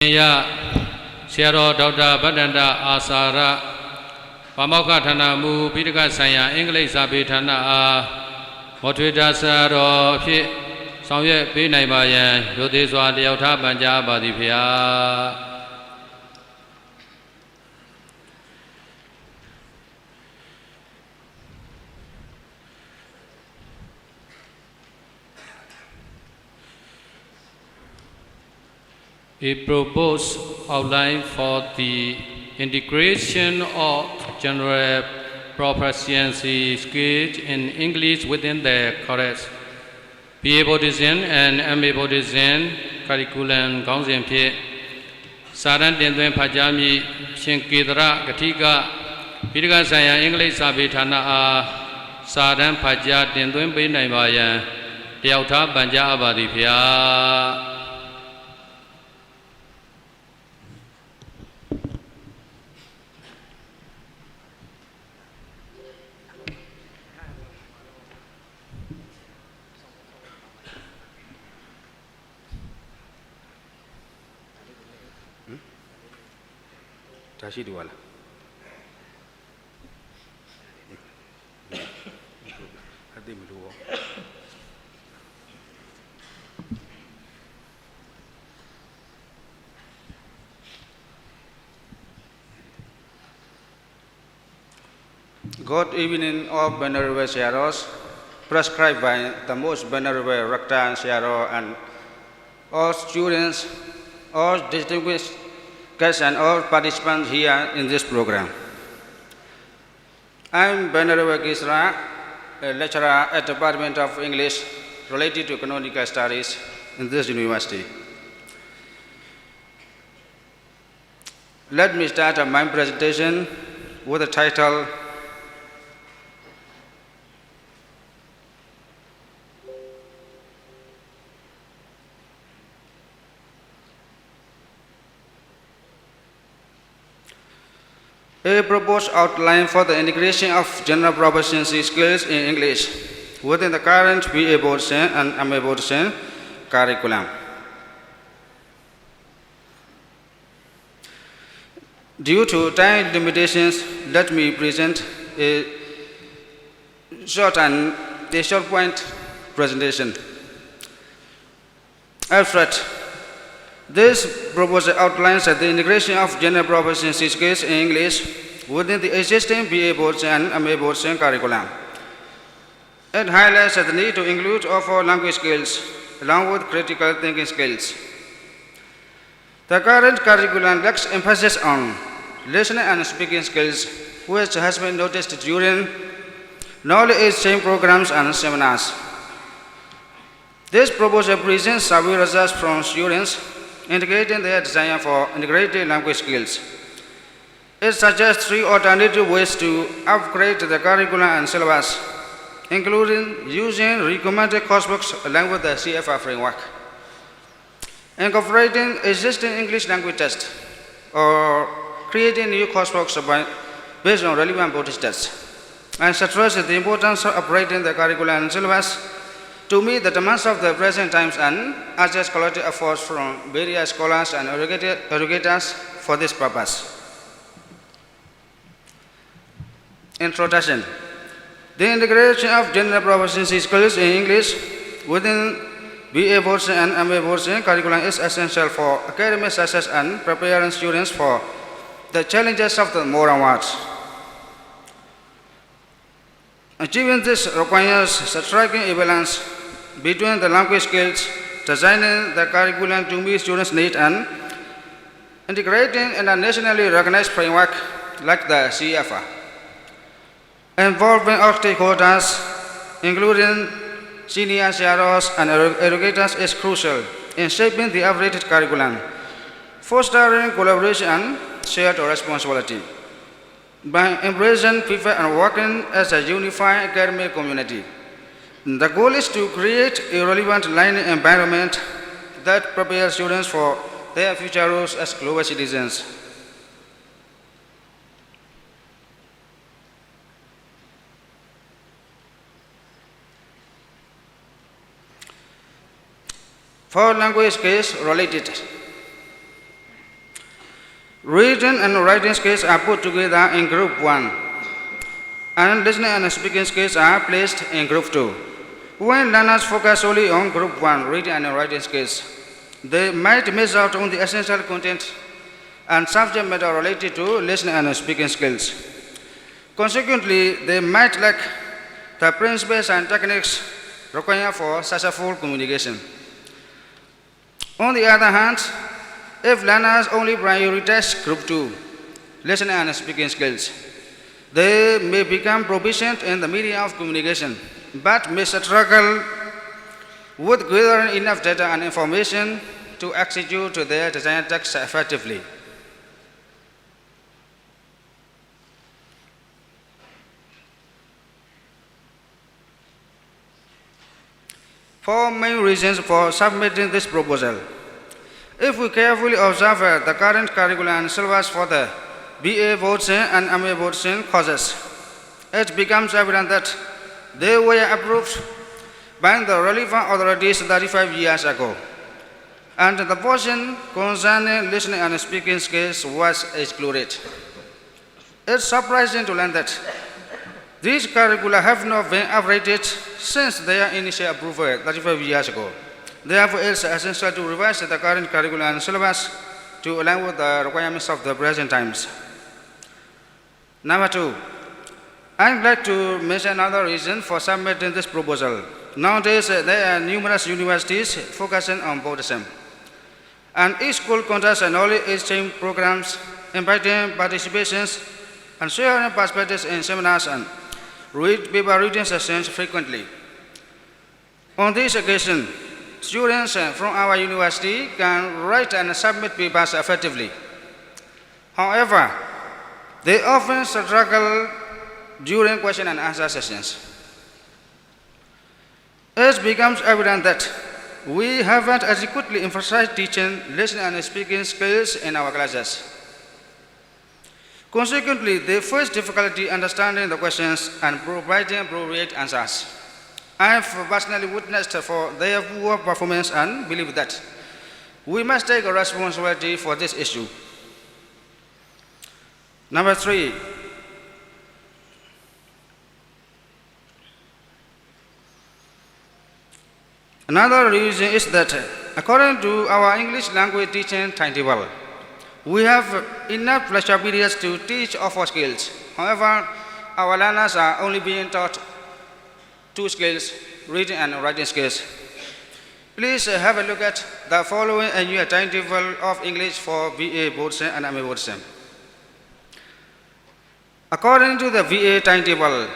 Ya, Sierra Dr. Badanda Asara, Pamauka Tanamu, Pidaka Saya, English Abitana, Motuita Saro, Sawye, Pinaibayan, Yudiswa, the Ota Banja Badipia. A proposed outline for the integration of general proficiency skills in English within the course. BA Buddhism and MA Buddhism curriculum Gongzin Pit. Saran Denduen Pajami Shinkidra Gatika Pidaka Saya English Sabitana Saran Paja Denduen Binaibayan Diauta Banja Abadipia. Tashi Duwala. Good evening, all Venerable Sharos, prescribed by the most Venerable Rakta Sharo, and all students, all distinguished guests and all participants here in this program. I am Venerable Gisra, a lecturer at the Department of English related to Canonical Studies in this university. Let me start my presentation with the title A proposed outline for the integration of general proficiency skills in English within the current BA Buddhism and MA Buddhism curriculum. Due to time limitations, let me present a short point presentation. Abstract. This proposal outlines the integration of general proficiency skills in English within the existing BA Buddhism and MA Buddhism curriculum. It highlights the need to include all language skills along with critical thinking skills. The current curriculum lacks emphasis on listening and speaking skills, which has been noticed during knowledge exchange programs and seminars. This proposal presents survey results from students indicating their desire for integrated language skills. It suggests 3 alternative ways to upgrade the curriculum and syllabus, including using recommended coursebooks along with the CFR framework, incorporating existing English language tests, or creating new coursebooks based on relevant Buddhist texts, and stresses the importance of upgrading the curriculum and syllabus to meet the demands of the present times and adjust collaborative efforts from various scholars and educators for this purpose. Introduction. The integration of general proficiency skills in English within BA Buddhism and MA Buddhism curriculum is essential for academic success and preparing students for the challenges of the modern world. Achieving this requires striking a balance between the language skills, designing the curriculum to meet students' needs, and integrating in a nationally recognized framework like the CFR. Involving all stakeholders, including senior CROs and educators, is crucial in shaping the updated curriculum, fostering collaboration and shared responsibility. By embracing people and working as a unified academic community, the goal is to create a relevant learning environment that prepares students for their future roles as global citizens. For language skills related, Reading and writing skills are put together in group 1, and listening and speaking skills are placed in group 2. When learners focus solely on group 1, reading and writing skills, they might miss out on the essential content and subject matter related to listening and speaking skills. Consequently, they might lack the principles and techniques required for successful communication. On the other hand, if learners only prioritize group 2, listening and speaking skills, they may become proficient in the medium of communication, but may struggle with gathering enough data and information to execute their desired tasks effectively. Four main reasons for submitting this proposal. If we carefully observe the current curriculum and syllabus for the BA Board and MA Board courses, it becomes evident that they were approved by the relevant authorities 35 years ago, and the portion concerning listening and speaking skills was excluded. It's surprising to learn that these curricula have not been updated since their initial approval 35 years ago. Therefore, it's essential to revise the current curriculum and syllabus to align with the requirements of the present times. Number 2, I'd like to mention another reason for submitting this proposal. Nowadays, there are numerous universities focusing on Buddhism, and each school conducts knowledge exchange programs, inviting participations and sharing perspectives in seminars and paper reading sessions frequently. On this occasion, students from our university can write and submit papers effectively. However, they often struggle during question and answer sessions. It becomes evident that we haven't adequately emphasized teaching, listening, and speaking skills in our classes. Consequently, they face difficulty understanding the questions and providing appropriate answers. I have personally witnessed for their poor performance and believe that we must take a responsibility for this issue. Number 3, another reason is that according to our English language teaching timetable, we have enough lecture periods to teach all 4 skills. However, our learners are only being taught 2 skills, reading and writing skills. Please have a look at the following annual timetable of English for BA Board and MA Board. According to the VA timetable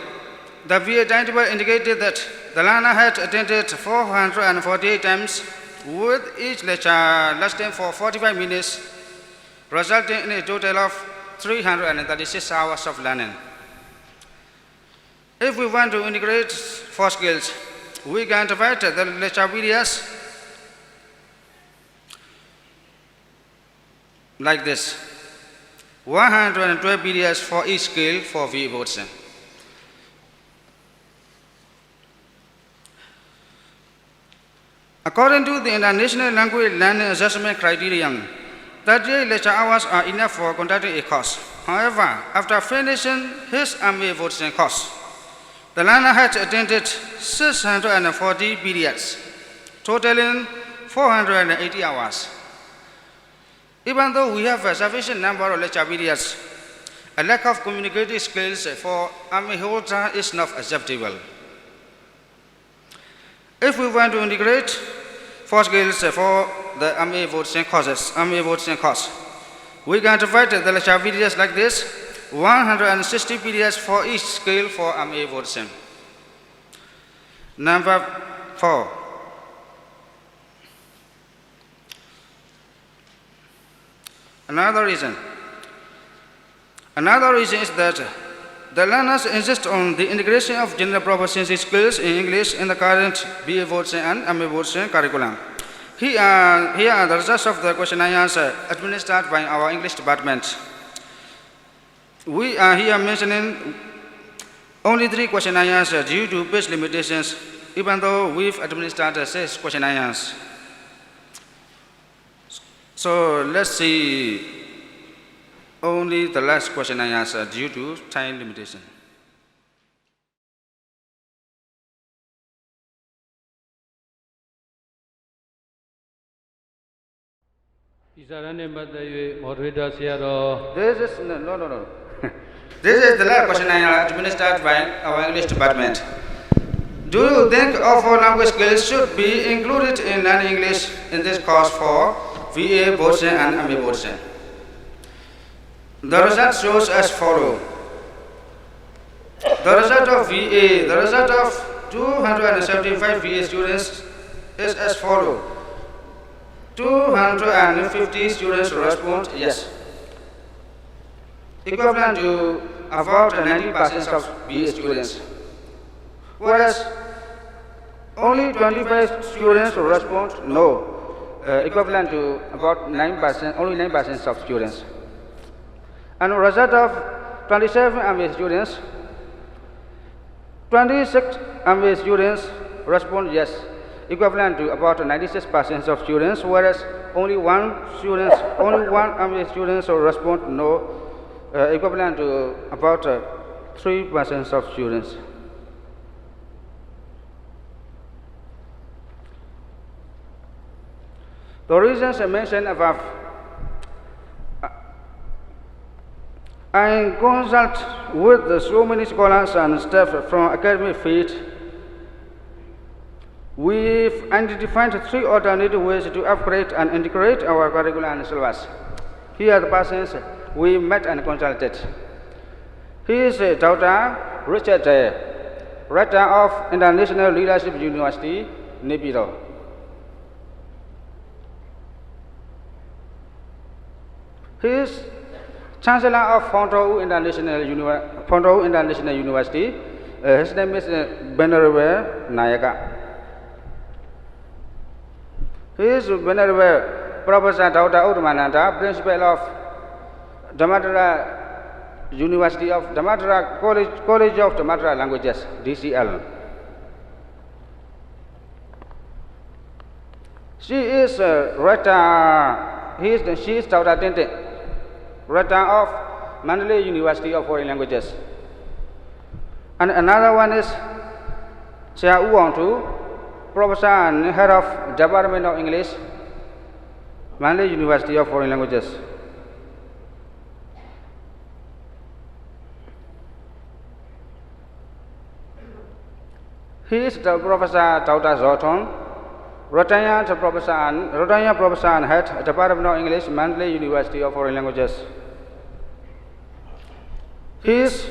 indicated that the learner had attended 448 times, with each lecture lasting for 45 minutes, resulting in a total of 336 hours of learning. If we want to integrate 4 skills, we can divide the lecture periods like this: 112 periods for each skill for VA Boards. According to the International Language Learning Assessment Criterion, 38 lecture hours are enough for conducting a course. However, after finishing his MA Board course, the learner had attended 640 periods, totaling 480 hours. Even though we have a sufficient number of lecture periods, a lack of communicative skills for MA holder is not acceptable. If we want to integrate 4 skills for the MA Board course, we can divide the lecture periods like this: 160 periods for each skill for MA Board. Number 4. Another reason is that the learners insist on the integration of general proficiency skills in English in the current BA Board and MA Board curriculum. Here are the results of the questionnaires administered by our English department. We are here mentioning only 3 questionnaires due to page limitations, even though we've administered 6 questionnaires. So let's see Only the last question I answer due to time limitation. Moderator Siaro. This is no. This is the last question I administered by our English department. Do you think all language skills should be included in non-English in this course for VA Boardsen and MA Boardsen? The result shows as follows. The result of 275 VA students is as follows. 250 students respond yes, equivalent to about 90% of BA students, whereas only 25 students respond no, equivalent to about 9%, only 9% of students. And result of 27 MA students, 26 MA students respond yes, equivalent to about 96% of students, whereas only one MA students respond no, equivalent to about 3% of students. The reasons I mentioned above, I consult with so many scholars and staff from academic field. We've identified 3 alternative ways to upgrade and integrate our curriculum and syllabus. Here are the persons we met and consulted. He is Dr. Richard Day, Rector of International Leadership University, Nepal. He is Chancellor of Fontou International University. His name is Venerable Nayaka. He is Venerable Professor Dr. Udamananda, Principal of Damatara University of Damatara College of Damatara Languages, DCL. She is Dr. Tente, Rector of Mandalay University of Foreign Languages. And another one is Chia Uwantu, Professor and Head of Department of English, Mandalay University of Foreign Languages. He is the Professor Dr. Zoton, retired Professor and Head Department of English, Mandalay University of Foreign Languages. He is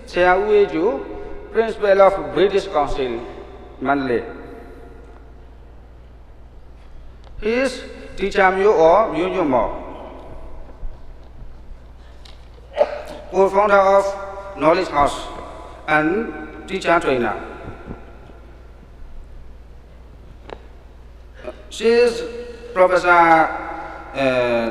Chia Ueju, Principal of British Council, Mandalay. He is Teacher Myo or Myo Mo, co-founder of Knowledge House and teacher trainer. She is Professor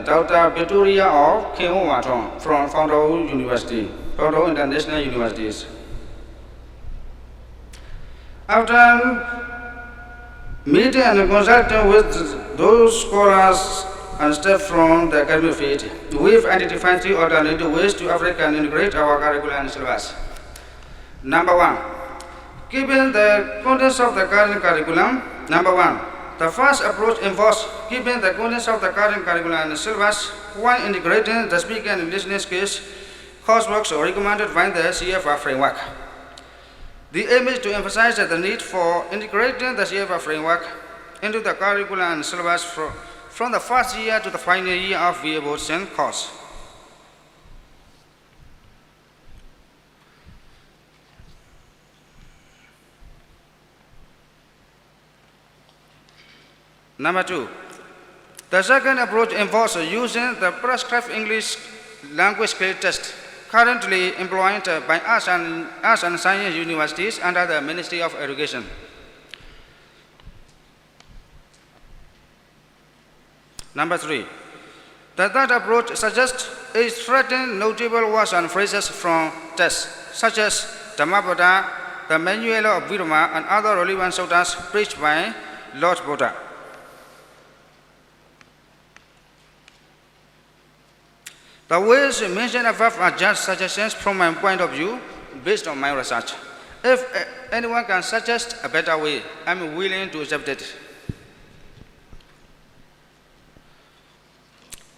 Dr. Victoria of Keo Watong from Fontou University, Fontou International Universities. After meeting and consulting with those scholars and staff from the academic field, we've identified 3 alternative ways to Africa and integrate our curriculum and syllabus. Number 1, given the contents of the current curriculum. Number 1, the first approach involves keeping the contents of the current curriculum and syllabus while integrating the speaking and listening skills coursework recommended by the CFR framework. The aim is to emphasize the need for integrating the CFR framework into the curriculum and syllabus from the first year to the final year of VA Boardsen course. Number 2, the second approach involves using the prescribed English language skill test currently employed by arts and science universities under the Ministry of Education. Number 3, the third approach suggests extracting notable words and phrases from tests such as Dhammapada, the Manual of Virama, and other relevant suttas preached by Lord Buddha. The ways mentioned above are just suggestions from my point of view based on my research. If anyone can suggest a better way, I'm willing to accept it.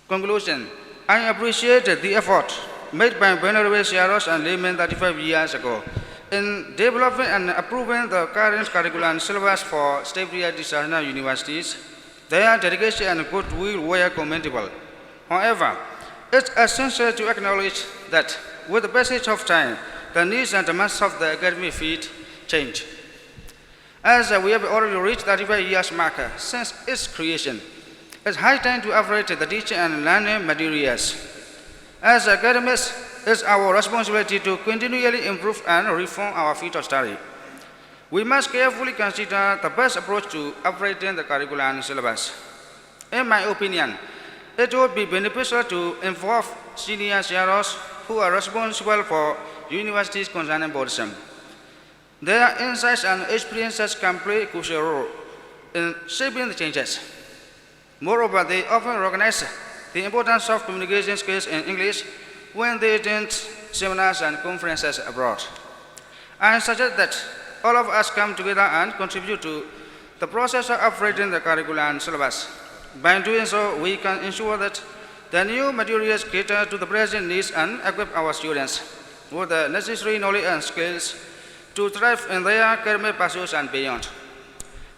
Conclusion. I appreciate the effort made by Venerable Siaros and laymen 35 years ago in developing and approving the current curriculum and syllabus for state-riyad national universities. Their dedication and goodwill were commendable. However, it's essential to acknowledge that with the passage of time, the needs and demands of the academic field change. As we have already reached the 35 years marker since its creation, it's high time to upgrade the teaching and learning materials. As academics, it's our responsibility to continually improve and reform our field of study. We must carefully consider the best approach to upgrading the curriculum and syllabus. In my opinion, it would be beneficial to involve senior CROs who are responsible for universities concerning Buddhism. Their insights and experiences can play a crucial role in shaping the changes. Moreover, they often recognize the importance of communication skills in English when they attend seminars and conferences abroad. I suggest that all of us come together and contribute to the process of upgrading the curriculum and syllabus. By doing so, we can ensure that the new materials cater to the present needs and equip our students with the necessary knowledge and skills to thrive in their academic pursuits and beyond.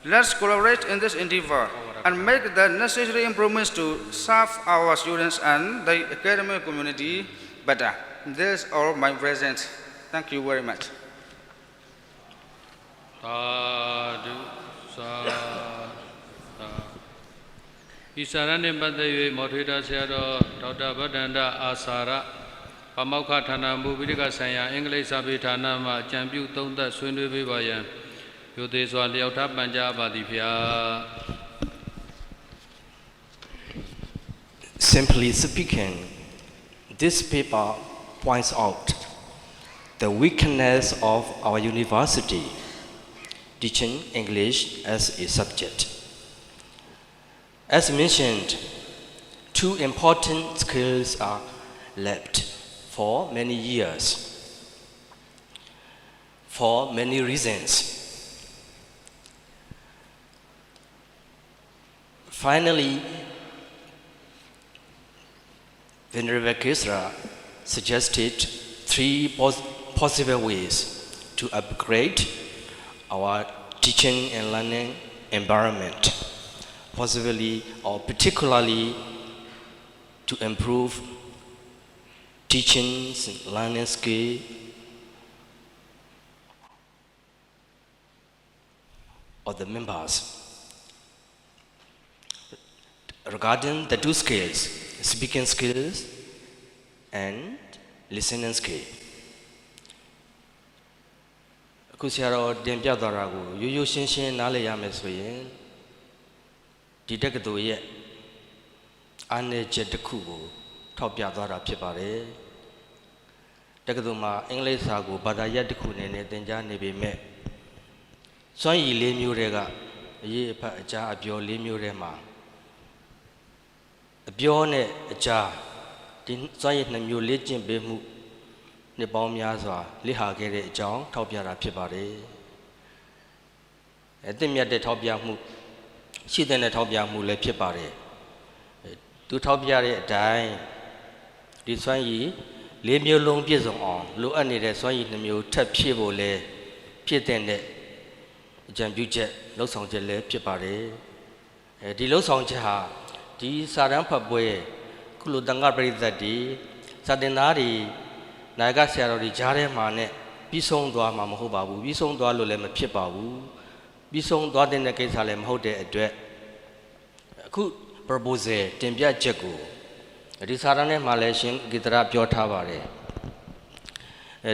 Let's collaborate in this endeavor and make the necessary improvements to serve our students and the academic community better. This is all my present. Thank you very much. Sadhu, Isarane Badayu Motrida Siaro, Dr. Badanda Asara, Pamauka Tana, Mubika Saya, English Abitanama, Champion Tonda, Sundu Vivayan, Yudiswa Liota Banjaba Divya. Simply speaking, this paper points out the weakness of our university teaching English as a subject. As mentioned, two important skills are left for many years, for many reasons. Finally, Venerable Kesra suggested three possible ways to upgrade our teaching and learning environment, possibly or particularly to improve teaching and learning skill of the members. Regarding the two skills, speaking skills and listening skill. အခုဆရာတော်တင်ပြသွားတာကိုရိုးရိုးရှင်းရှင်းနားလည်ရမယ်ဆိုရင်ဒီတက္ကသိုလ်ရဲ့အားနည်းချက်တစ်ခုကိုထောက်ပြသွားတာဖြစ်ပါတယ်တက္ကသိုလ်မှာအင်္ဂလိပ်စာကိုဘာသာရပ်တစ်ခုနဲ့သင်ကြားနေပေမဲ့စွမ်းရည်၄မျိုးတွေကအရေးအဖတ်အကြားအပြော၄မျိုးတွေမှာအပြောနဲ့အကြားဒီစွမ်းရည်2မျိုးလေ့ကျင့်ပေးမှုနှစ်ပေါင်းများစွာလေ့ဟာခဲ့တဲ့အကြောင်းထောက်ပြတာဖြစ်ပါတယ်အသင့်မြတ်တဲ့ထောက်ပြမှုရှိတဲ့ထောက်ပြမှုလည်းဖြစ်ပါတယ်သူထောက်ပြတဲ့အတိုင်းဒီစွမ်းရည်၄မျိုးလုံးပြည့်စုံအောင်လိုအပ်နေတဲ့စွမ်းရည်2မျိုးထပ်ဖြည့်ဖို့လည်းဖြစ်တဲ့အကြံပြုချက်လှုပ်ဆောင်ချက်လည်းဖြစ်ပါတယ်ဒီလှုပ်ဆောင်ချက်ဟာဒီစာရန်ဖတ်ပွဲခုလိုတန်ခါပရိသတ်တွေစာတင်သားတွေနိုင်ကဆရာတော်တွေကြားထဲမှာနဲ့ပြီးဆုံးသွားမှာမဟုတ်ပါဘူးပြီးဆုံးသွားလို့လည်းမဖြစ်ပါဘူးပြီးဆုံးသွားတဲ့ကိစ္စလည်းမဟုတ်တဲ့အတွက်အခု proposal တင်ပြချက်ကိုဒီစာရန်ထဲမှာလည်းရှင်ဂီတရပြောထားပါတယ်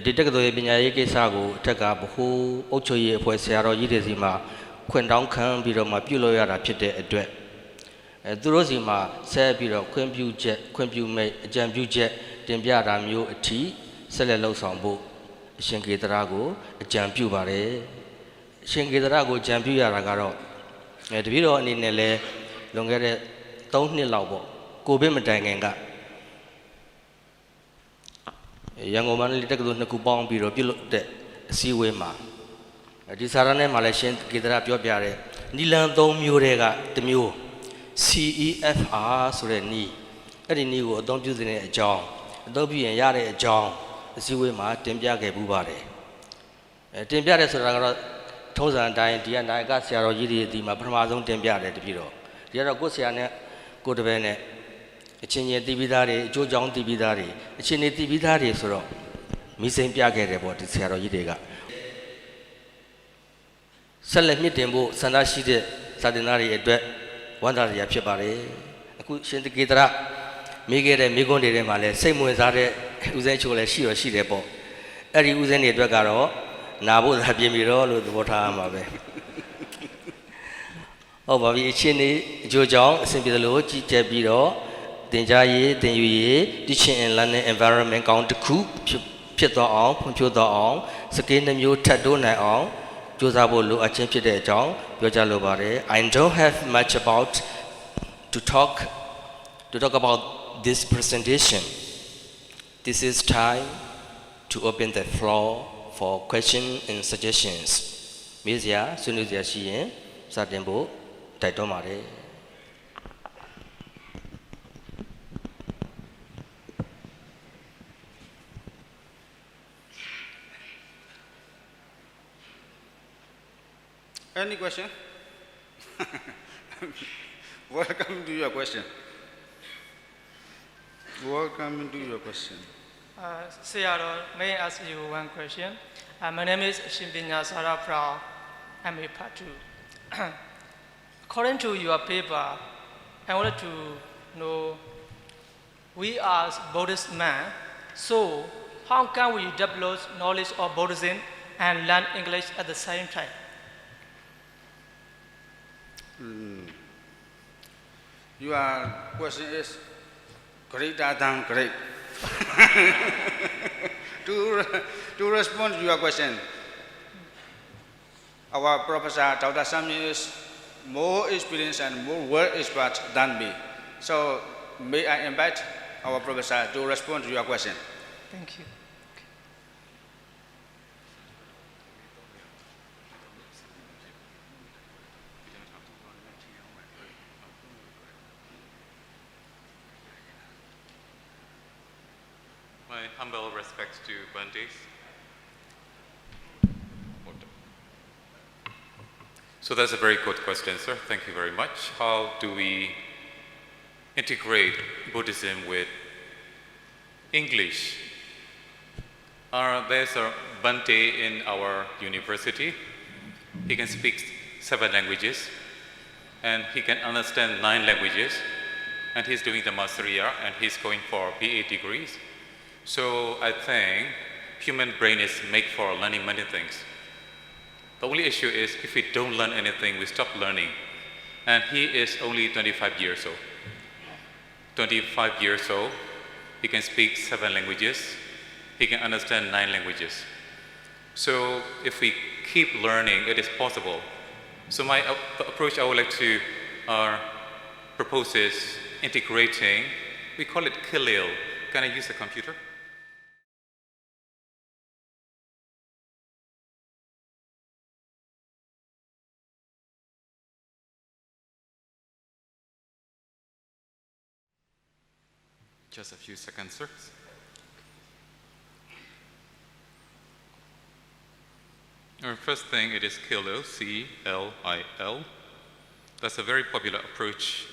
ဒီတက္ကသိုလ်ရဲ့ပညာရေးကိစ္စကိုအထက်ကဘ who အုပ်ချုပ်ရေးအဖွဲ့ဆရာတော်ကြီးတွေစီမှာခွင့်တောင်းခံပြီးတော့မှပြုလုပ်ရတာဖြစ်တဲ့အတွက်သူတို့စီမှာဆက်ပြီးတော့ခွင့်ပြုမိတ်အကြံပြုချက်တင်ပြတာမျိုးအထိဆက်လက်လှုပ်ဆောင်ဖို့အရှင်ကေတရာကိုအကြံပြုပါတယ်အရှင်ကေတရာကိုအကြံပြုရတာကတော့တပည့်တော်အနေနဲ့လည်းလွန်ခဲ့တဲ့3နှစ်လောက်ပေါ့ကိုဗစ်မတိုင်ခင်က ရန်ကုန်မန္တလေးတက္ကသိုလ်နှစ်ခုပေါင်းပြီးတော့ပြုလုပ်တဲ့အစည်းအဝေးမှာဒီစာရနဲ့မှာလည်းရှင်းကေတရာပြောပြတဲ့နီလန်၃မျိုးတွေကတစ်မျိုး CEFR ဆိုတဲ့နီးအဲ့ဒီနီးကိုအသုံးပြုတဲ့အကြောင်းအသုံးပြုရင်ရတဲ့အကြောင်းအစည်းအဝေးမှာတင်ပြခဲ့ပူပါတယ်တင်ပြတယ်ဆိုတာကတော့ထုံးစံအတိုင်းဒီကနာယကဆရာတော်ကြီးတွေဒီမှာပထမဆုံးတင်ပြတယ်တပြည့်တော့ဒီကတော့ကိုယ်ဆရာနဲ့ကိုယ်တပည့်နဲ့အချင်းချင်းတည်ပြီးသားတွေအကျိုးကြောင့်တည်ပြီးသားတွေအချင်းတွေတည်ပြီးသားတွေဆိုတော့မိစိန်ပြခဲ့တယ်ပေါ့ဒီဆရာတော်ကြီးတွေကဆက်လက်မြင့်တင်ဖို့ဆန္ဒရှိတဲ့စာသင်သားတွေအတွက်ဝမ်းသာစရာဖြစ်ပါတယ်အခုရှင်တကေတရမိခဲ့တဲ့မိကွန်းတွေထဲမှာလည်းစိတ်ဝင်စားတဲ့ဦးစင်းချိုးလည်းရှိတယ်ပေါ့အဲ့ဒီဦးစင်းတွေအတွက်ကတော့နာဖို့သာပြင်ပြီးတော့လို့သဘောထားရမှာပဲဟုတ်ပါပြီအချင်းတွေအကျိုးကြောင့်အဆင်ပြေလို့ကြည်ကြက်ပြီးတော့သင်ကြားရေးသင်ယူရေး teaching and learning environment ကောင်းတစ်ခုဖြစ်သွားအောင်ဖွံ့ဖြိုးသွားအောင်စကေးနှမျိုးထပ်တိုးနိုင်အောင်ကြိုးစားဖို့လိုအပ်ခြင်းဖြစ်တဲ့အကြောင်းပြောကြားလိုပါတယ် I don't have much about to talk about this presentation. This is time to open the floor for questions and suggestions. မေးစရာဆွေးနွေးစရာရှိရင်စတင်ဖို့တိုက်တွန်းပါတယ် Any question? Welcome to your question. Welcome to your question. Sayadaw, may I ask you one question? My name is Shimbinya Sara from MA Part 2. According to your paper, I wanted to know, we are Buddhist men, so how can we develop knowledge of Buddhism and learn English at the same time? Your question is greater than great. to respond to your question, our Professor Dr. Sami is more experienced and more well expert than me. So may I invite our Professor to respond to your question. Thank you. My humble respects to Bundes. So that's a very good question, sir. Thank you very much. How do we integrate Buddhism with English? There's a Bante in our university. He can speak 7 languages and he can understand 9 languages, and he's doing the master year and he's going for BA degrees. So I think human brain is made for learning many things. The only issue is if we don't learn anything, we stop learning. And he is only 25 years old. 25 years old, he can speak 7 languages. He can understand 9 languages. So if we keep learning, it is possible. So the approach I would like to propose is integrating, we call it Kilil. Can I use the computer? Just a few seconds, sir. Our first thing, it is Kilil, C-L-I-L. That's a very popular approach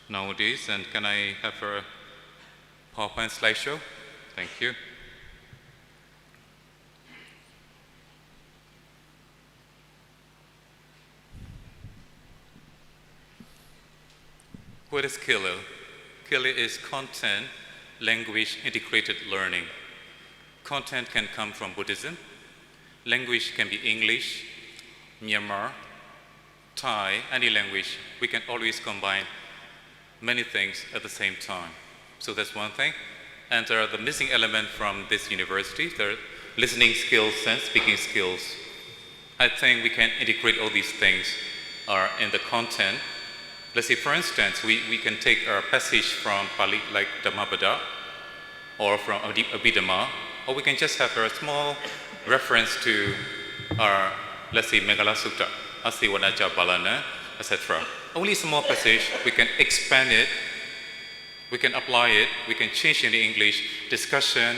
nowadays. And can I have a PowerPoint slideshow? Thank you. What is Kilil? Kilil is content language integrated learning. Content can come from Buddhism. Language can be English, Myanmar, Thai, any language. We can always combine many things at the same time. So that's one thing. And there are the missing element from this university. There are listening skills and speaking skills. I think we can integrate all these things in the content. Let's say, for instance, we can take a passage from Pali, like Dhammapada, or from Abhidhamma, or we can just have a small reference to our, let's say, Megala Sutta, Asiwanacha Balana, etc. Only small passage, we can expand it, we can apply it, we can change in the English, discussion,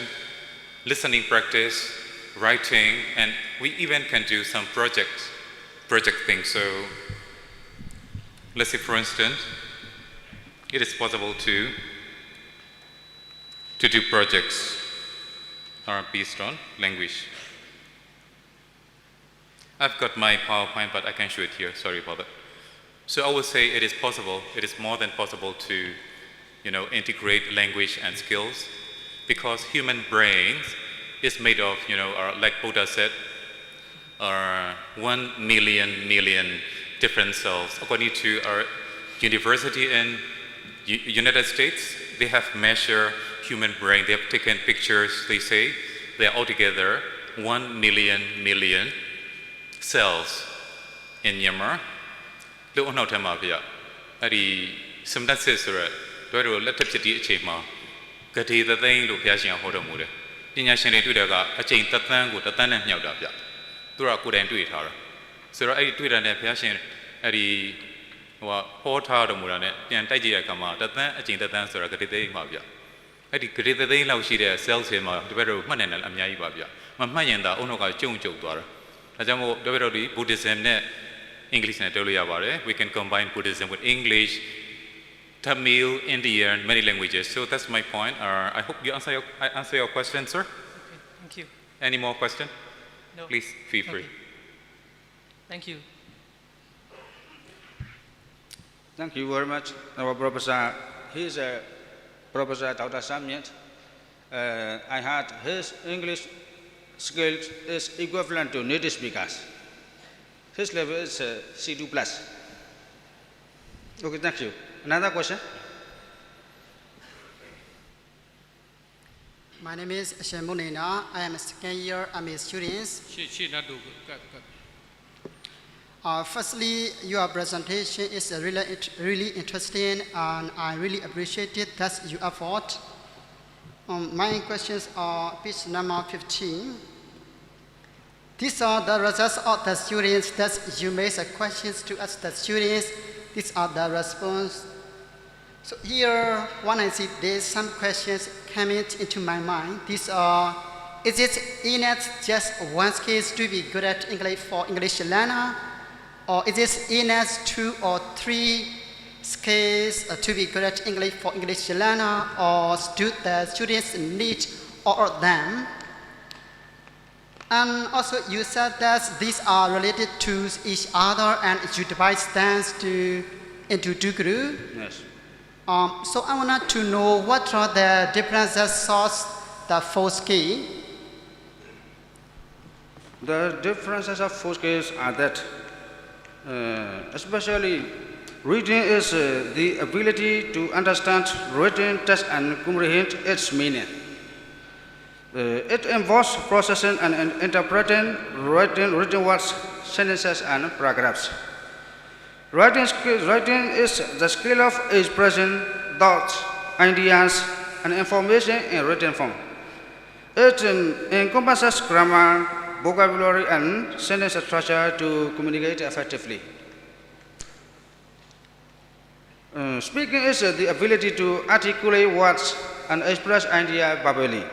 listening practice, writing, and we even can do some project things. So let's say, for instance, it is possible to do projects based on language. I've got my PowerPoint, but I can't show it here. Sorry about that. So I would say it is possible. It is more than possible to, integrate language and skills, because human brains is made of, like Buddha said, 1 million different cells. According to our university in United States, they have measured human brain. They have taken pictures. They say they are altogether 1 million cells in Myanmar. Look on how to some that says let the pity achieve ma. Gati the thing look as young hold a mood. In your shanty to the guy, a chain that thing with a tan and yard up yet. Dura could end to it her. So I tweet and a passion at the hot hard of Murane, and Tajia come out, that then a chain that answer a gati mabia. I decree the day now she there sells him a better man and Amia Babia. Mamayanda, Onoga Junjo Dora. Ajamo, the Buddhism, English and Tolia, we can combine Buddhism with English, Tamil, Indian, many languages. So that's my point. I hope I answer your question, sir. Okay, thank you. Any more questions? No. Please feel free. Okay. Thank you. Thank you very much. Our professor, he is Professor Dr. Samyat. I had his English skills is equivalent to native speakers. His level is C2+. Okay, thank you. Another question? My name is Shemunina. I am a second year MA student. She not do. Firstly, your presentation is really interesting, and I really appreciated that you effort. My questions are page number 15. These are the results of the students that you made questions to us, the students. These are the response. So here, when I see there's some questions coming into my mind. These are, is it innate just one skill to be good at English for English learner? Or is it innate 2 or 3 skills to be good at English for English learner? Or the students need all of them? And also you said that these are related to each other and you divide them into 2 groups. Yes. So I wanted to know what are the differences source the 4 skills. The differences of 4 skills are that especially reading is the ability to understand written text and comprehend its meaning. It involves processing and interpreting written words, sentences, and paragraphs. Writing is the skill of expressing thoughts, ideas, and information in written form. It encompasses grammar, vocabulary, and sentence structure to communicate effectively. Speaking is the ability to articulate words and express ideas verbally.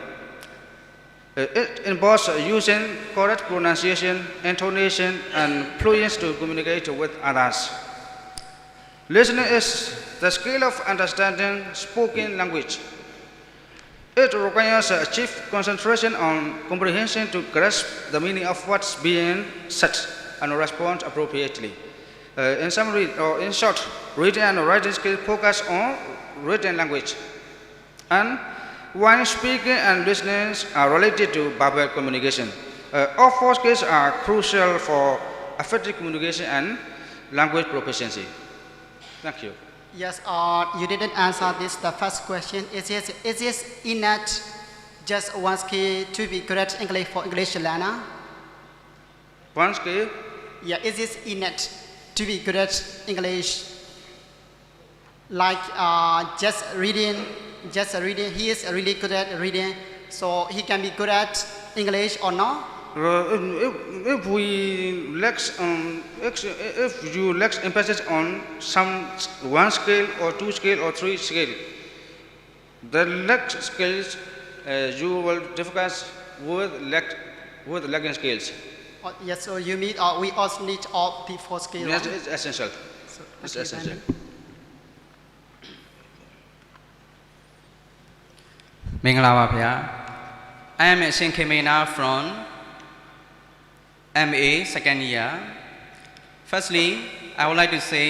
It involves using correct pronunciation, intonation, and fluency to communicate with others. Listening is the skill of understanding spoken language. It requires a chief concentration on comprehension to grasp the meaning of what's being said and respond appropriately. In summary, or in short, reading and writing skills focus on written language. And while speaking and listening are related to verbal communication. All 4 skills are crucial for effective communication and language proficiency. Thank you. Yes, you didn't answer this, the first question. Is it innate just one skill to be good at English for English learner? One skill? Yeah, is it innate to be good at English? Like just reading, he is really good at reading. so he can be good at English or not? If you lack emphasis on one skill or two skill or three skill, the lack skills you will difficult with lacking skills. Yes, so you mean we also need all the 4 skills. Yes, right? it's essential. So, It's okay, essential. then. မင်္ဂလာပါဗျာ I am Shin Khemena from MA second year. Firstly, I would like to say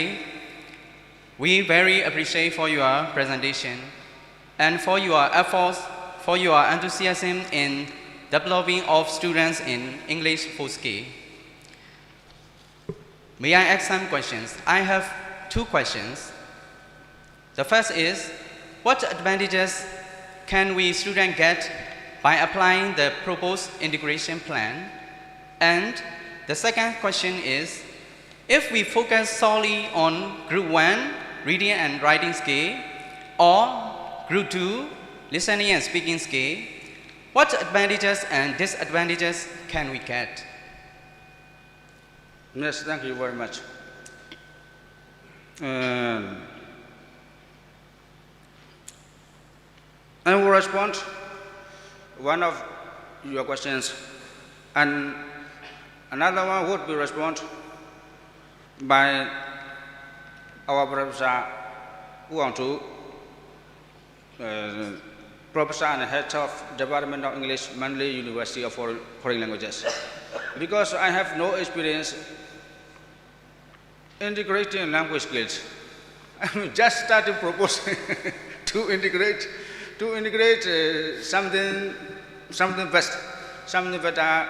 we very appreciate for your presentation and for your efforts, for your enthusiasm in developing of students in English full scale. May I ask some questions? I have 2 questions. The first is, what advantages can we students get by applying the proposed integration plan? And the second question is, if we focus solely on Group 1, reading and writing scale, or Group 2, listening and speaking scale, what advantages and disadvantages can we get? Yes, thank you very much. I will respond one of your questions, and another one would be respond by our Professor Uwantu, Professor and Head of Department of English, Manly University of Foreign Languages. Because I have no experience integrating language skills, I just started proposing to integrate something better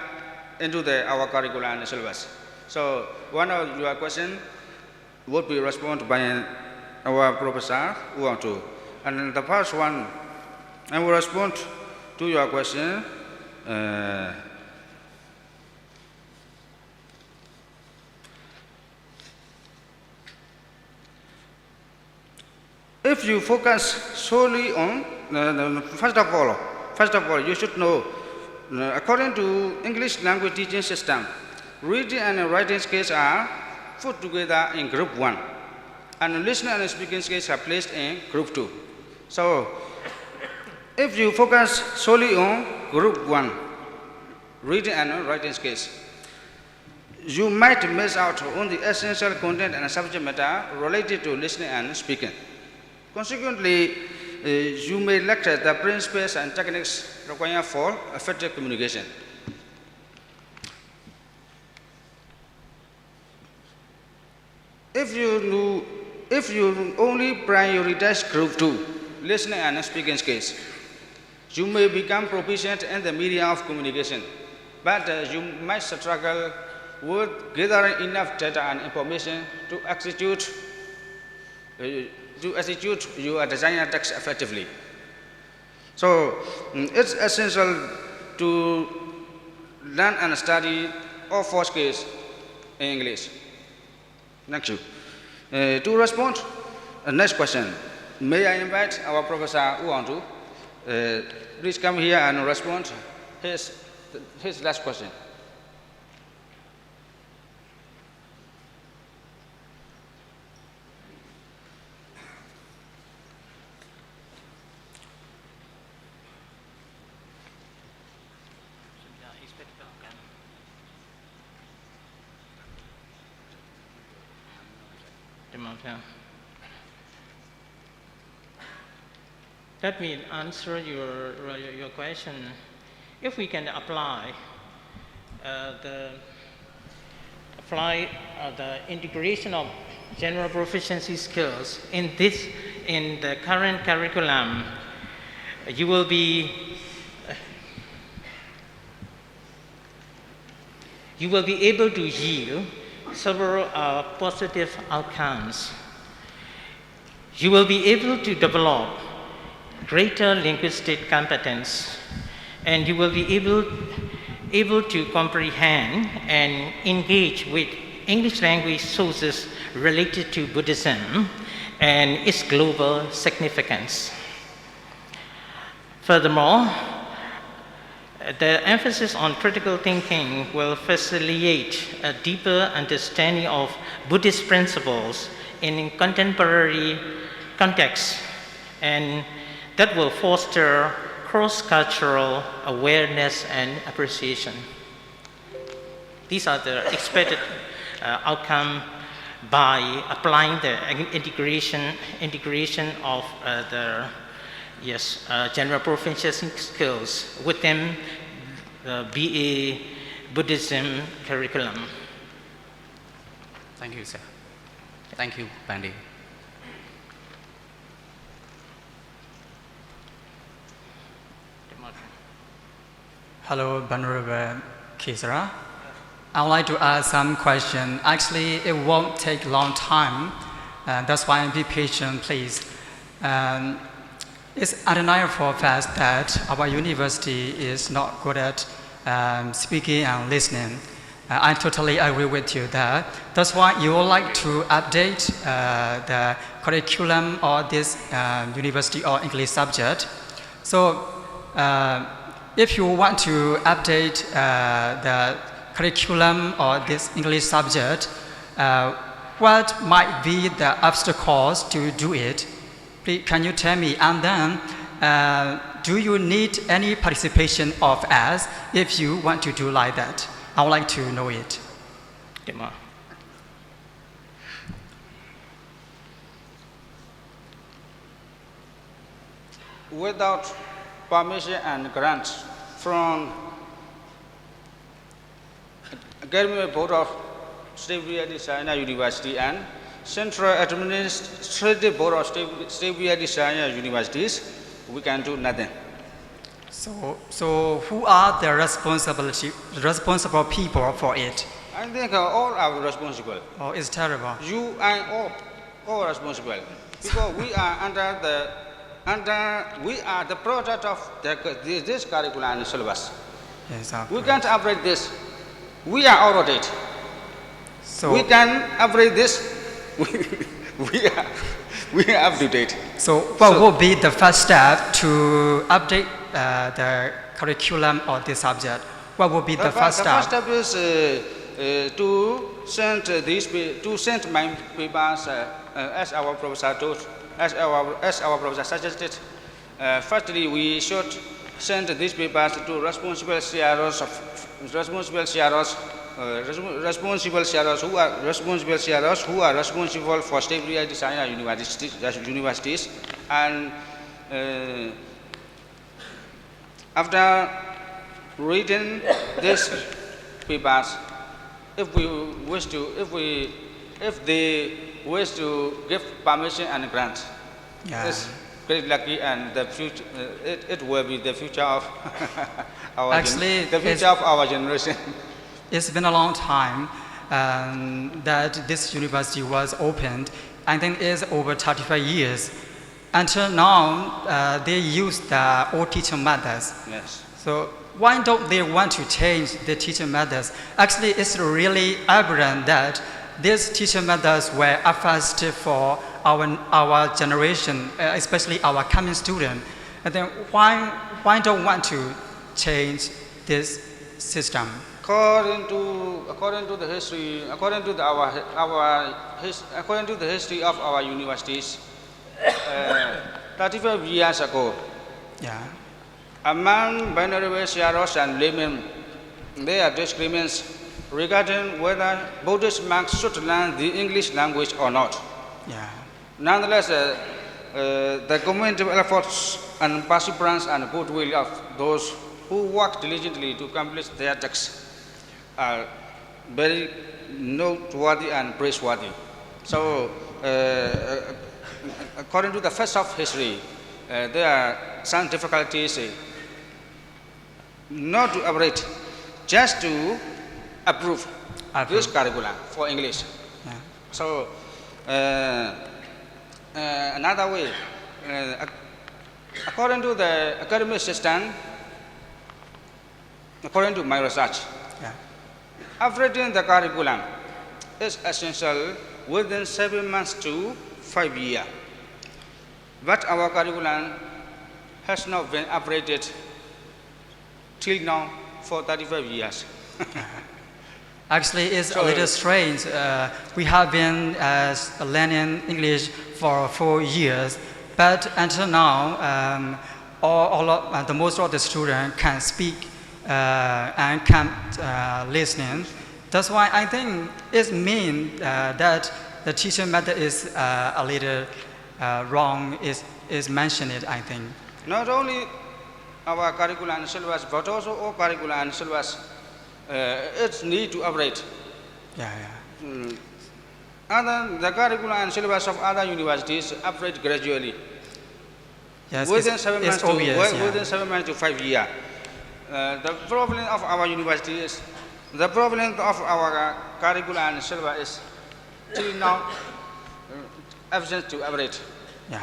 into our curriculum and syllabus. So one of your question would be responded by our Professor Uwantu. And the first one, I will respond to your question. If you focus solely on, first of all, you should know, according to English language teaching system, reading and writing skills are put together in Group 1, and listening and speaking skills are placed in Group 2. So, if you focus solely on Group 1, reading and writing skills, you might miss out on the essential content and subject matter related to listening and speaking. Consequently, you may lack the principles and techniques required for effective communication. If you only prioritize Group 2, listening and speaking skills, you may become proficient in the medium of communication, but you might struggle with gathering enough data and information to execute your designer text effectively. So it's essential to learn and study all 4 skills in English. Thank you. To respond, next question. May I invite our Professor Uwantu? Please come here and respond his last question. Let me answer your question. If we can apply the integration of general proficiency skills in the current curriculum, you will be able to yield several positive outcomes. You will be able to develop greater linguistic competence, and you will be able to comprehend and engage with English language sources related to Buddhism and its global significance. Furthermore, The emphasis on critical thinking will facilitate a deeper understanding of Buddhist principles in contemporary context, and that will foster cross-cultural awareness and appreciation. These are the expected outcome by applying the integration of the general proficiency skills within the BA Buddhism curriculum. Thank you, sir. Thank you, Bandy. Hello, Venerable Kisara. I would like to ask some question. Actually, it won't take a long time. That's why be patient, please. It's undeniable fact that our university is not good at speaking and listening. I totally agree with you there. That's why you would like to update the curriculum or this university or English subject. So if you want to update the curriculum or this English subject, what might be the obstacles to do it? Please, can you tell me? And then, do you need any participation of us if you want to do like that? I would like to know it. Without permission and grant from Government Board of State China University and Central Administrative Board of State China Universities, we can do nothing. So who are the responsible people for it? I think all are responsible. Oh, it's terrible. You and all responsible, because we are we are the product of this curriculum and syllabus. Yes, we can't upgrade this. We are out of date. So we can upgrade this. we are up to date. So what would be the first step to update the curriculum or the subject? What would be the first step? The first step is to send my papers as our professor told. As our professor suggested, firstly we should send these papers to responsible CROs who are responsible for stability design universities, and after reading these papers, if they wish to give permission and grant, it's very lucky, and the future it will be the future of our our generation. It's been a long time that this university was opened. I think it's over 35 years. Until now, they use the old teaching methods. Yes. So why don't they want to change the teaching methods? Actually, it's really evident that these teaching methods were advanced for our generation, especially our coming student. And then why don't want to change this system? According to the history of our universities, 35 years ago, among venerable CROs and laymen, there are disagreements regarding whether Buddhist monks should learn the English language or not. Nonetheless, the commendable efforts and perseverance and goodwill of those who work diligently to accomplish their tasks are very noteworthy and praiseworthy. So, according to the facts of history, there are some difficulties not to operate, just to approve this curriculum for English. So, another way, according to the academic system, according to my research, upgrading the curriculum is essential within 7 months to 5 years. But our curriculum has not been upgraded till now for 35 years. Actually, it's So- a little strange. We have been learning English for 4 years, but until now, most of the students can speak and can listen. That's why I think it means that the teaching method is a little wrong. Is mentioned it, I think. Not only our curriculum and syllabus, but also all curriculum and syllabus, it need to upgrade. Yeah. The curriculum and syllabus of other universities upgrade gradually. Yes, Within it's 7 months obvious, yeah. within 7 months to 5 years. The problem of our university is, the problem of our curriculum and syllabus is till now absent to upgrade. Yeah.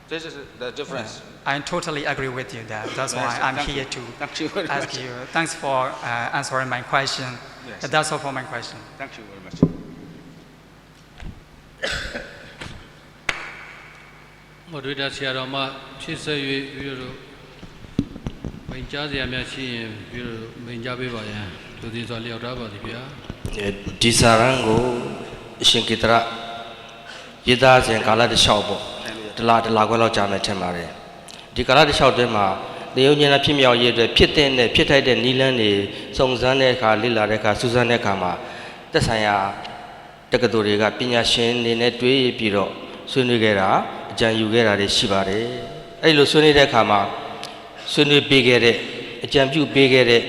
This is the difference. I totally agree with you there. That's why I'm Thank here you. to Thank you very ask much. you. Thanks for answering my question. Yes. That's all for my question. Thank you very much. မတွေ့တာဆရာတော်မှဖြစ်ဆက်၍ပြီးတော့မိန်ကြားစရာများရှိရင်ပြီးတော့မိန်ကြားပေးပါရန်သူသည်စွာလျှောက်ထားပါသည်ဗျာ ဒီစာရန်ကိုအရှင်ကေတရရေးသားစဉ်ကာလတစ်လျှောက်ပေါ့တလားခွဲလောက်ကြာမယ်ထင်ပါတယ်ဒီကာလတစ်လျှောက်တွင်းမှာနေုံညင်လာဖြစ်မြောက်ရေးအတွက်ဖြစ်တဲ့နဲ့ဖြစ်ထိုက်တဲ့နီလန်းတွေစုံစမ်းတဲ့အခါလေ့လာတဲ့အခါစူးစမ်းတဲ့အခါမှာသက်ဆိုင်ရာတက္ကသိုလ်တွေကပညာရှင်တွေနဲ့တွေ့ပြီးတော့ဆွေးနွေးခဲ့တာအကြံယူခဲ့တာတွေရှိပါတယ်အဲ့လိုဆွေးနွေးတဲ့အခါမှာဆွေးနွေးပေးခဲ့တဲ့အကြံပြုပေးခဲ့တဲ့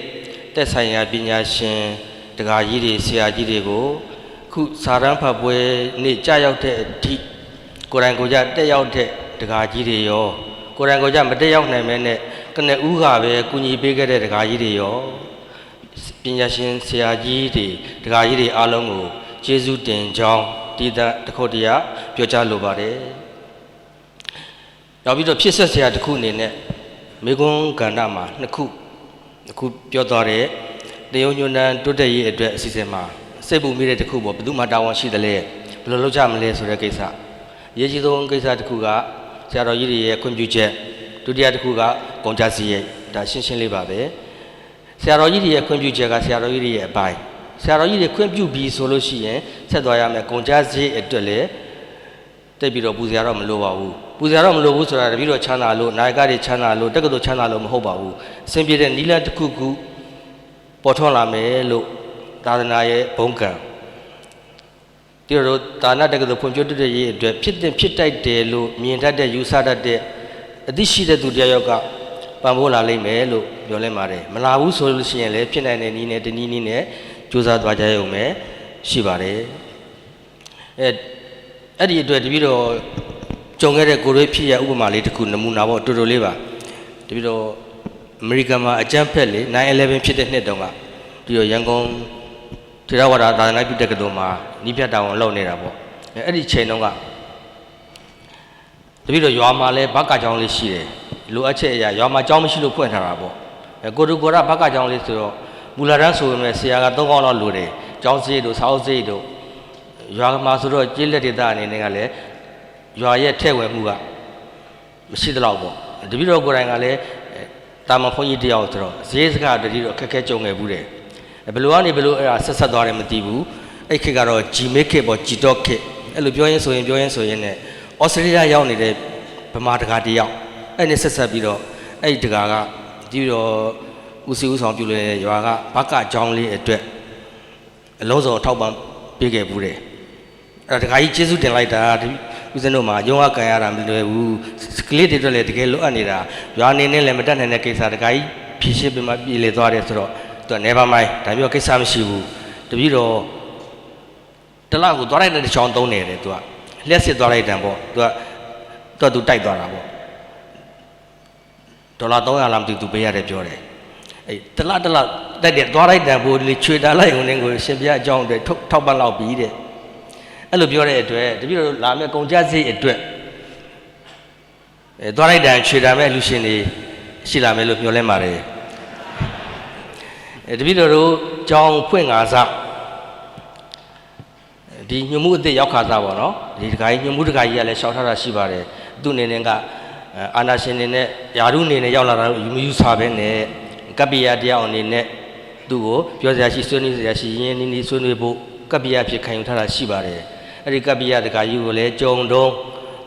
သက်ဆိုင်ရာပညာရှင်တက္ကရာကြီးတွေဆရာကြီးတွေကိုခုစာရန်ဖတ်ပွဲနေ့ကြာရောက်တဲ့အထိကိုယ်တိုင်ကိုယ်ကြတက်ရောက်တဲ့တက္ကရာကြီးတွေရောကိုယ်တိုင်ကိုယ်ကြမတက်ရောက်နိုင်မဲနဲ့ကနဦးကပဲကူညီပေးခဲ့တဲ့တက္ကရာကြီးတွေရောပညာရှင်ဆရာကြီးတွေတက္ကရာကြီးတွေအားလုံးကိုကျေးဇူးတင်ကြောင်းဒီတခုတည်းပြောကြားလိုပါတယ်နောက်ပြီးတော့ဖြစ်ဆက်ဆရာတစ်ခုအနေနဲ့မေကွန်းကဏ္ဍမှာနှစ်ခုပြောသွားတဲ့တရုံညွန်းတန်းတိုးတက်ရေးအတွက်အစီအစဉ်မှာစိတ်ပူမိတဲ့တစ်ခုပေါ့ဘယ်သူမှတာဝန်ရှိတယ်လေဘယ်လိုလုပ်ကြမလဲဆိုတဲ့ကိစ္စအရေးကြီးဆုံးကိစ္စတစ်ခုကဆရာတော်ကြီးတွေရဲ့ခွင့်ပြုချက်ဒုတိယတစ်ခုကကုန်ကြစည်ရဲ့ဒါရှင်းလေးပါပဲဆရာတော်ကြီးတွေရဲ့ခွင့်ပြုချက်ကဆရာတော်ကြီးတွေရဲ့အပိုင်းဆရာတော်ကြီးတွေခွင့်ပြုပြီးဆိုလို့ရှိရင်ဆက်သွားရမယ်ကုန်ကြစည်အတွက်လည်းတိတ်ပြီးတော့ပူဇော်တော့မလိုပါဘူးပူဇော်တော့မလိုဘူးဆိုတာတပည့်တော်ချမ်းသာလို့နာယကတွေချမ်းသာလို့တက္ကသိုလ်ချမ်းသာလို့မဟုတ်ပါဘူးအစဉ်ပြေတဲ့နီလန်းတစ်ခုပေါ်ထွန်းလာမယ်လို့သာသနာရဲ့ဘုံကံဒီလိုသာနာတက္ကသိုလ်ဖွံ့ဖြိုးတိုးတက်ရေးအတွက်ဖြစ်တိုက်တယ်လို့မြင်တတ်တဲ့ယူဆတတ်တဲ့အသိရှိတဲ့သူတရားရောက်ကပံ့ပိုးလာလိမ့်မယ်လို့ပြောလဲပါတယ်မလာဘူးဆိုလို့ရှိရင်လည်းဖြစ်နိုင်တဲ့နည်းနဲ့တနည်းနည်းနဲ့ကြိုးစားသွားကြရုံပဲရှိပါတယ်အဲ့ဒီအတွက်တပည့်တော်ကြုံခဲ့တဲ့ကိုရွေးဖြစ်ရဥပမာလေးတစ်ခုနမူနာပေါ့တော်တော်လေးပါတပည့်တော်အမေရိကန်မှာအကြမ်းဖက်လေ 9/11 ဖြစ်တဲ့နှစ်တုန်းကပြီးတော့ရန်ကုန်ထေရဝါဒသာသနာပြုတက္ကသိုလ်မှာနိပြတာဝန်လုပ်နေတာပေါ့အဲ့ဒီချိန်တုန်းကတပည့်တော်ရွာမှာလည်းဘက်ကကြောင်းလေးရှိတယ်လိုအပ်ချက်အရာရွာမှာကြောင်းမရှိလို့ဖွင့်ထားတာပေါ့ကိုတူကိုရဘက်ကကြောင်းလေးဆိုတော့မူလာတန်းဆိုရင်ဆရာက3ခေါက်လောက်လိုတယ်ကျောင်းစရိတ်တို့စာအုပ်စရိတ်တို့ရွာမှာဆိုတော့ကျေးလက်ဒေသအနေနဲ့ကလည်းရွာရဲ့ထဲ့ဝင်မှုကမရှိသလောက်ပေါ့တပည့်တော်ကိုယ်တိုင်ကလည်းတာမန်ဘုန်းကြီးတယောက်ဆိုတော့ဈေးစကားတတိတော့အခက်ခဲကြုံခဲ့ဘူးတယ်ဘယ်လိုကနေဘယ်လိုအဲ့ဒါဆက်သွားတယ်မသိဘူးအဲ့ခေတ်ကတော့ Gmail ခေတ်ပေါ့ Gtalk ခေတ်အဲ့လိုပြောရင်းဆိုရင်နဲ့ဩစတြေးလျရောက်နေတဲ့ဗမာတကာတယောက်အဲ့နဲ့ဆက်ပြီးတော့အဲ့ဒီတကာကဒီတော့ဦးစီးဦးဆောင်ပြုလို့ရွာကဘကအကြောင်းလေးအတွက်အလုံးစုံထောက်ပံ့ပေးခဲ့ဘူးတယ်အဲ့ဒါတကာကြီးကျေးဇူးတင်လိုက်တာဦးဇင်းတို့မှာရုံးအကန်ရတာမလွယ်ဘူးကလေးတွေအတွက်လည်းတကယ်လိုအပ်နေတာရွာနေနဲ့လည်းမတက်နိုင်တဲ့ကိစ္စတကာကြီးဖြည့်ရှင်းပေးမှပြည်လေသွားတယ်ဆိုတော့သူကနေပါမိုင်းဒါမျိုးကိစ္စမရှိဘူးတပည့်တော်တလောက်ကိုသွားလိုက်တဲ့ချောင်းသုံးနေတယ်သူကလျှက်စစ်သွားလိုက်တယ်ပေါ့သူတိုက်သွားတာပေါ့ဒေါ်လာ300လောက်သူပေးရတယ်ပြောတယ်အဲ့တလောက်တိုက်တယ်သွားလိုက်တယ်ဘိုးလေးချွေတာလိုက်ဝင်ကိုရှင်ပြအကြောင်းအတွက်ထောက်ပံ့လောက်ပြီးတဲ့အဲ့လိုပြောတဲ့အတွက်တပည့်တော်လာမဲ့ကုန်ကြစည်အတွက်သွားလိုက်တယ်ချွေတာမဲ့လူရှင်တွေရှိလာမယ်လို့မျှော်လင့်ပါတယ်တပည့်တော်တို့ကြောင်းဖွင့်ငါစဒီညမှုအစ်ရောက်ခါစားပေါ့နော်ဒီတခါကြီးညမှုတခါကြီးကလည်းရှောက်ထားတာရှိပါတယ်သူ့အနေနဲ့ကအာနာရှင်နေနဲ့ယာရုနေနဲ့ရောက်လာတာယူမယူစားပဲနဲ့ ကပ္ပိယတရားအနေနဲ့သူ့ကိုပြောစရာရှိဆွေးနွေးစရာရှိရင်းနှီးနှီးဆွေးနွေးဖို့ကပ္ပိယဖြစ်ခံယူထားတာရှိပါတယ်အဲ့ဒီကပ္ပိယတကာကြီးကိုလည်းကြုံတုံး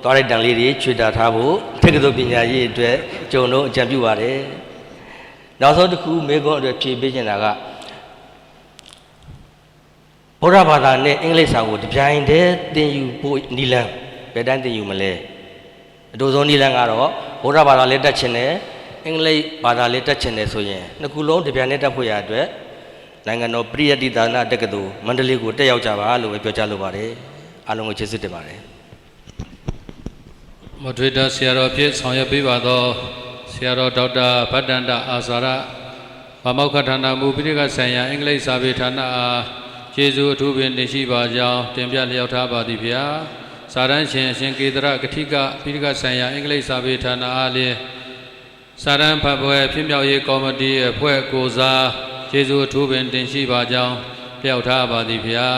သွားလိုက်တန်လေးတွေချွေတာထားဖို့တက္ကသိုလ်ပညာရေးအတွက်ကြုံတုံးအကြံပြုပါတယ်နောက်ဆုံးတစ်ခုမေခွန်းအတွက်ဖြေပေးချင်တာကဗုဒ္ဓဘာသာနဲ့အင်္ဂလိပ်စာကိုတပြိုင်တည်းသင်ယူဖို့နီလန်းဘယ်တိုင်းသင်ယူမလဲအတူဆုံးနီလန်းကတော့ဗုဒ္ဓဘာသာလည်းတတ်ချင်တယ်အင်္ဂလိပ်ဘာသာလည်းတတ်ချင်တယ်ဆိုရင်နှစ်ခုလုံးတပြိုင်တည်းတတ်ဖို့ရအတွက်နိုင်ငံတော်ပရိယတ္တိဒါနတက္ကသိုလ်မန္တလေးကိုတက်ရောက်ကြပါလို့ပဲပြောကြားလိုပါတယ်အားလုံးကိုကျေးဇူးတင်ပါတယ်မထွေတာဆရာတော်ဖြစ်ဆောင်ရွက်ပေးပါသောဆရာတော်ဒေါက်တာဗတ္တန္တအာဇာရဗမောက္ခဌာနမူပိဋကဆိုင်ရာအင်္ဂလိပ်စာပေဌာနအားကျေးဇူးအထူးပင်တင်ရှိပါကြောင်းတင်ပြလျောက်ထားပါသည်ဗျာစာရန်ရှင်အရှင်ကေတရကတိကပိဋကဆိုင်ရာအင်္ဂလိပ်စာပေဌာနအားလည်းစာရန်ဖတ်ပွဲဖြစ်မြောက်ရေးကော်မတီအဖွဲ့ကိုစားကျေးဇူးအထူးပင်တင်ရှိပါကြောင်းလျောက်ထားပါသည်ဗျာ